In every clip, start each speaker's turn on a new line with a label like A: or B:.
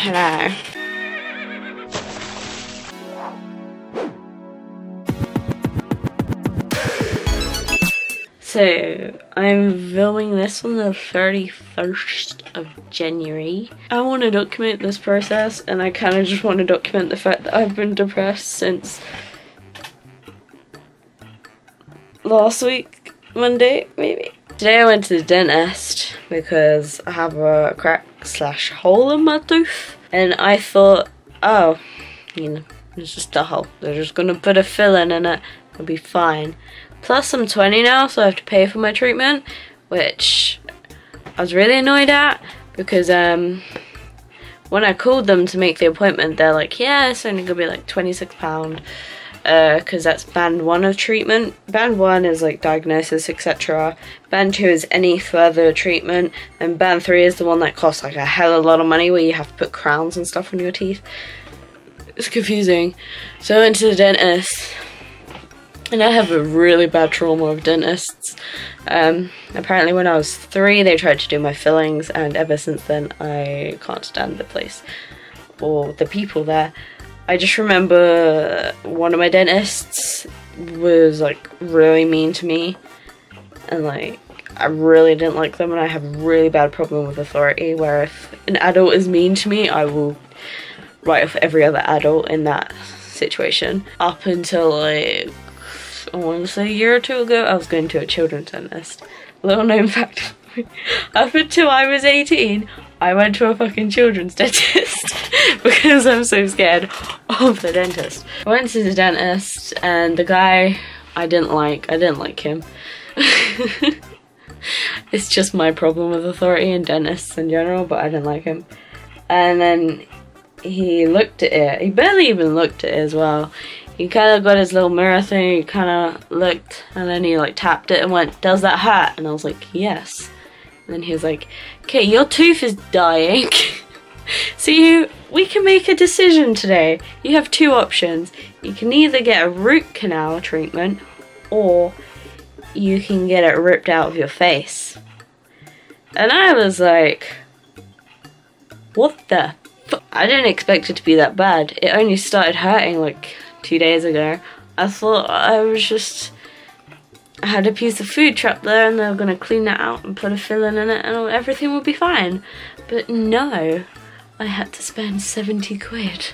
A: Hello. So, I'm filming this on the 31st of January. I want to document this process, and I kind of just want to document the fact that I've been depressed since last week, Monday, maybe. Today I went to the dentist because I have a crack/hole in my tooth, and I thought, oh, you know, it's just a hole. They're just gonna put a filling in it, it'll be fine. Plus I'm 20 now, so I have to pay for my treatment, which I was really annoyed at because when I called them to make the appointment, they're like, yeah, it's only gonna be like £26. Because that's band 1 of treatment. Band 1 is like diagnosis, etc. Band 2 is any further treatment, and band 3 is the one that costs like a hell of a lot of money, where you have to put crowns and stuff on your teeth. It's confusing. So I went to the dentist, and I have a really bad trauma with dentists. Apparently when I was 3 they tried to do my fillings, and ever since then I can't stand the place or the people there. I just remember one of my dentists was like really mean to me, and like I really didn't like them, and I have a really bad problem with authority, where if an adult is mean to me, I will write off every other adult in that situation. Up until like, I want to say a year or 2 ago, I was going to a children's dentist. Little known fact, up until I was 18, I went to a fucking children's dentist because I'm so scared of the dentist. I went to the dentist, and the guy I didn't like him. It's just my problem with authority and dentists in general, but I didn't like him. And then he looked at it. He barely even looked at it as well. He kind of got his little mirror thing, he kind of looked, and then he like tapped it and went, "Does that hurt?" And I was like, "Yes." And then he was like, "Okay, your tooth is dying. So we can make a decision today. You have 2 options. You can either get a root canal treatment, or you can get it ripped out of your face." And I was like, what the fuck? I didn't expect it to be that bad. It only started hurting like 2 days ago. I thought I had a piece of food trapped there, and they were going to clean that out and put a filling in it, and everything would be fine. But no, I had to spend 70 quid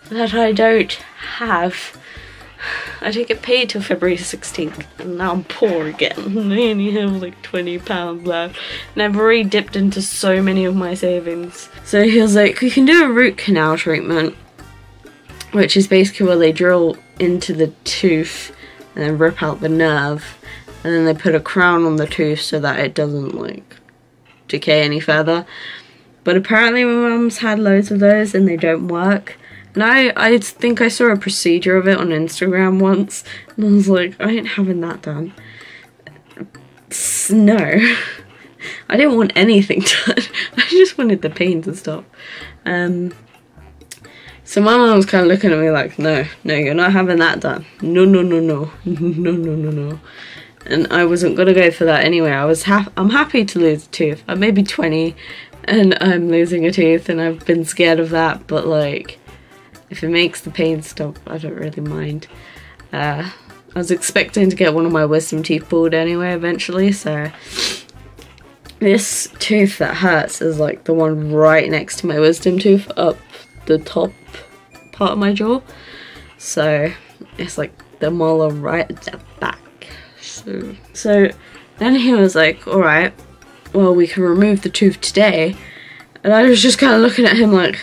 A: that I don't have. I didn't get paid till February 16th, and now I'm poor again. I only have like £20 left, and I've already dipped into so many of my savings. So he was like, "We can do a root canal treatment," which is basically where they drill into the tooth and then rip out the nerve, and then they put a crown on the tooth so that it doesn't like decay any further. But apparently my mum's had loads of those and they don't work. And I think I saw a procedure of it on Instagram once, and I was like, I ain't having that done. No. I didn't want anything done. I just wanted the pain to stop. So my mum was kind of looking at me like, no, you're not having that done. No. And I wasn't gonna go for that anyway. I'm happy to lose a tooth. I may be 20 and I'm losing a tooth, and I've been scared of that, but like, if it makes the pain stop, I don't really mind. I was expecting to get one of my wisdom teeth pulled anyway eventually, so this tooth that hurts is like the one right next to my wisdom tooth, up the top part of my jaw. So it's like the molar right at the back. So then he was like, alright, well, we can remove the tooth today. And I was just kind of looking at him like,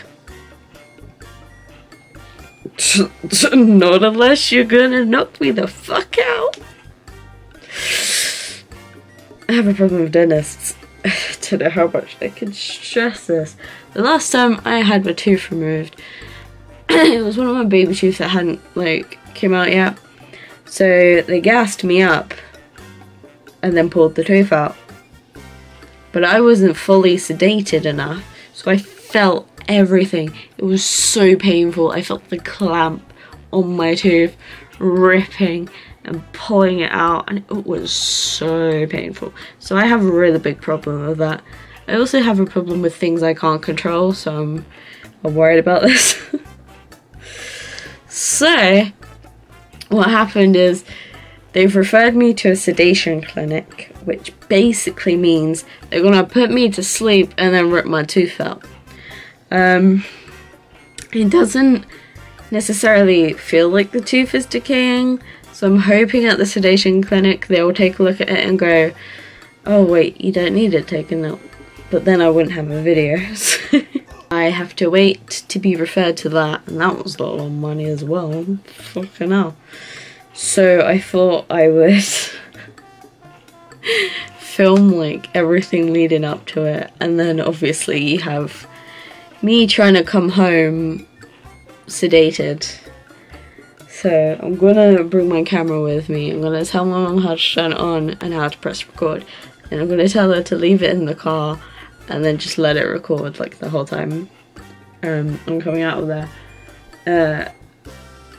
A: not unless you're gonna knock me the fuck out. I have a problem with dentists. I don't know how much I can stress this. The last time I had my tooth removed, it was one of my baby teeth that hadn't like came out yet. So they gassed me up and then pulled the tooth out. But I wasn't fully sedated enough, so I felt everything. It was so painful. I felt the clamp on my tooth ripping and pulling it out, and it was so painful. So I have a really big problem with that. I also have a problem with things I can't control, so I'm worried about this. So, what happened is they've referred me to a sedation clinic, which basically means they're gonna put me to sleep and then rip my tooth out. It doesn't necessarily feel like the tooth is decaying, so I'm hoping at the sedation clinic they will take a look at it and go, oh wait, you don't need it taken out. But then I wouldn't have a video. I have to wait to be referred to that, and that was a lot of money as well. Fucking hell. So I thought I would film like everything leading up to it, and then obviously you have me trying to come home sedated. So I'm gonna bring my camera with me. I'm gonna tell my mum how to turn it on and how to press record, and I'm gonna tell her to leave it in the car and then just let it record like the whole time I'm coming out of there.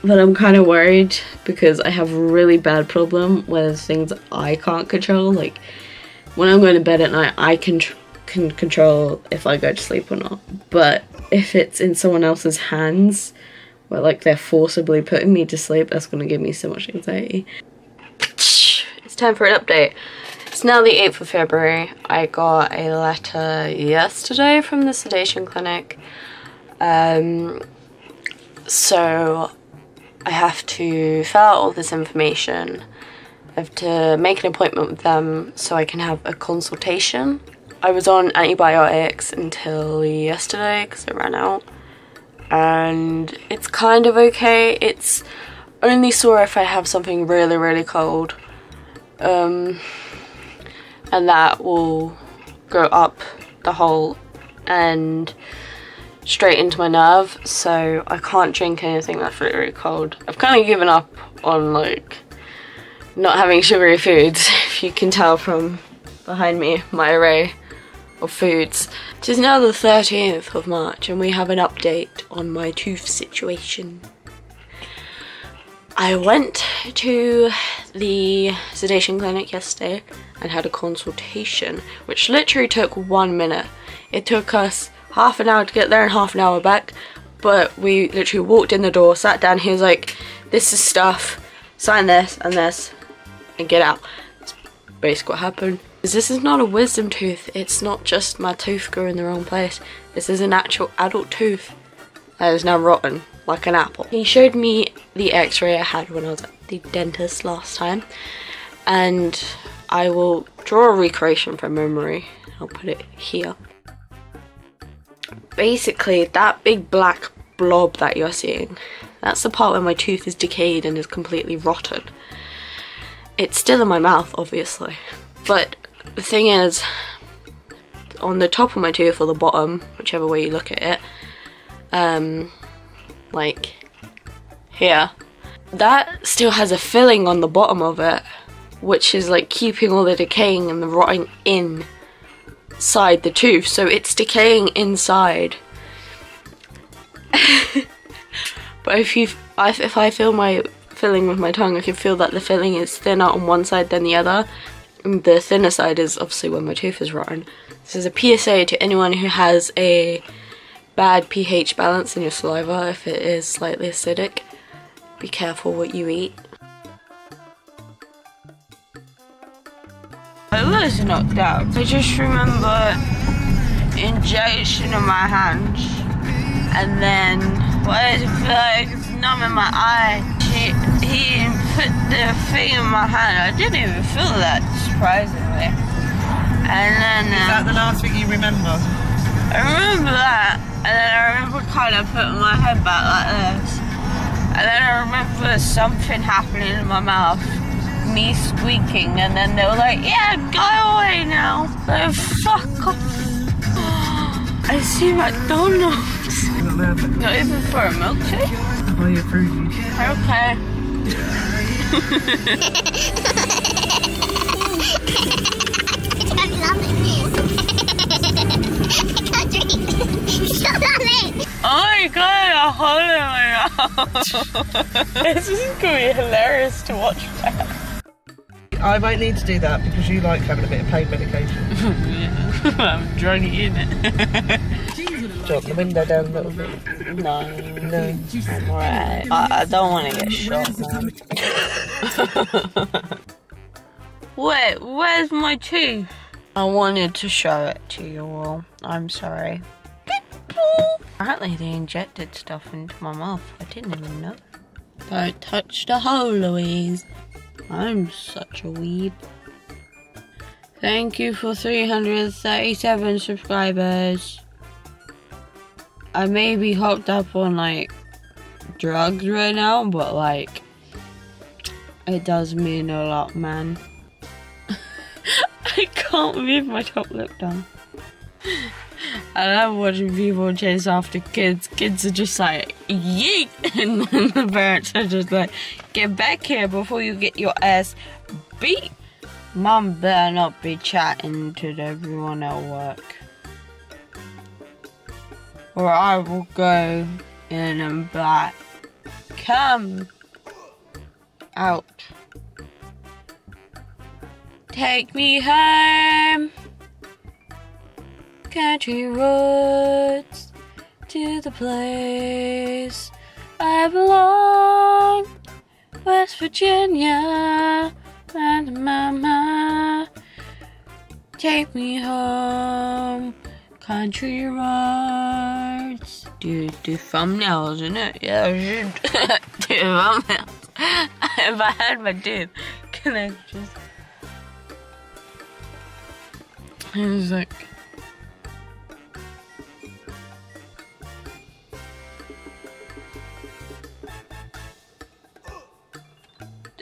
A: But I'm kind of worried because I have a really bad problem with things I can't control. Like when I'm going to bed at night, I can control if I go to sleep or not. But if it's in someone else's hands, where like they're forcibly putting me to sleep, that's going to give me so much anxiety. It's time for an update. It's now the 8th of February. I got a letter yesterday from the sedation clinic. So I have to fill out all this information. I have to make an appointment with them so I can have a consultation. I was on antibiotics until yesterday because I ran out. And it's kind of okay. It's only sore if I have something really, really cold. And that will go up the hole and straight into my nerve, so I can't drink anything that's really, really cold. I've kind of given up on like not having sugary foods, if you can tell from behind me, my array of foods. It is now the 13th of March and we have an update on my tooth situation. I went to the sedation clinic yesterday and had a consultation, which literally took 1 minute. It took us half an hour to get there and half an hour back, but we literally walked in the door, sat down, he was like, this is stuff, sign this and this, and get out. That's basically what happened. This is not a wisdom tooth, it's not just my tooth grew in the wrong place. This is an actual adult tooth that is now rotten, like an apple. He showed me the x-ray I had when I was at the dentist last time, and I will draw a recreation from memory. I'll put it here. Basically, that big black blob that you're seeing, that's the part where my tooth is decayed and is completely rotten. It's still in my mouth, obviously, but the thing is, on the top of my tooth, or the bottom, whichever way you look at it, like here, that still has a filling on the bottom of it, which is like keeping all the decaying and the rotting inside the tooth, so it's decaying inside. But if I feel my filling with my tongue, I can feel that the filling is thinner on one side than the other. And the thinner side is obviously when my tooth is rotten. This is a PSA to anyone who has a bad pH balance in your saliva. If it is slightly acidic, be careful what you eat. I was knocked out. I just remember injection in my hands, and then what I feel like it's numb in my eye. He put the thing in my hand. I didn't even feel that, surprisingly. And then is that the last thing you remember? I remember that, and then I remember kind of putting my head back like this, and then I remember something happening in my mouth, me squeaking, and then they were like, yeah, go away now. Like, fuck off. I see McDonald's. Not even for a milkshake?
B: Oh, you're fruity.
A: Okay. Oh my god, a hole in my mouth. This is going to be hilarious to watch back.
B: I might need to do that because you like having a bit of pain medication.
A: Yeah. I'm drowning in it. Drop the window down a little bit. No, I'm alright. I don't want to get shot, man. Wait, where's my tooth? I wanted to show it to you all. I'm sorry. Apparently they injected stuff into my mouth. I didn't even know. Don't touch the hole, Louise. I'm such a weeb. Thank you for 337 subscribers. I may be hopped up on like drugs right now, but like it does mean a lot, man. I can't move my top lip down. I love watching people chase after kids. Kids are just like, yeet! And then the parents are just like, get back here before you get your ass beat. Mum better not be chatting to everyone at work, or I will go in and be like, come out. Take me home, country roads, to the place I belong, West Virginia, and mama. Take me home, country roads. Do thumbnails, innit? Yeah, I should do thumbnails. If I had my tooth, can I just... It was like...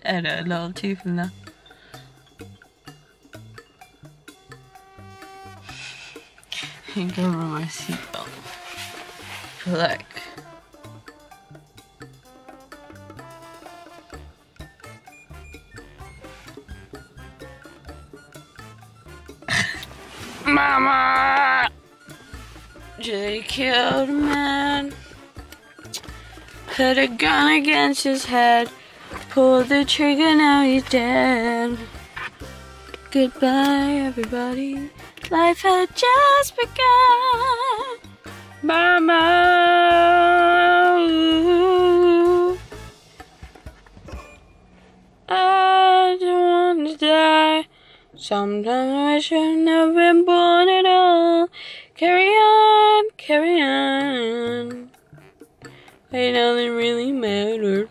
A: Add a little tooth in there. And go over my seatbelt. Look. Mama! Jay killed a man. Put a gun against his head. Pulled the trigger, now he's dead. Goodbye, everybody. Life had just begun. Mama. Ooh. I don't want to die. Sometimes I wish I'd never been born at all. Carry on, carry on. Ain't nothing really matters.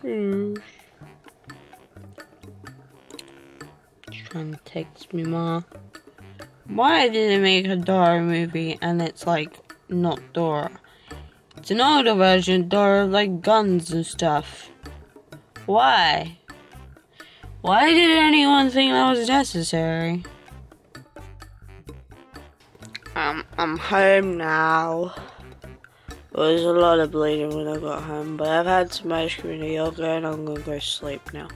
A: Trying to text me, Ma. Why did they make a Dora movie and it's like not Dora? It's an older version, Dora, like guns and stuff. Why? Why did anyone think that was necessary? I'm home now. There was a lot of bleeding when I got home, but I've had some ice cream and yogurt and I'm gonna go sleep now.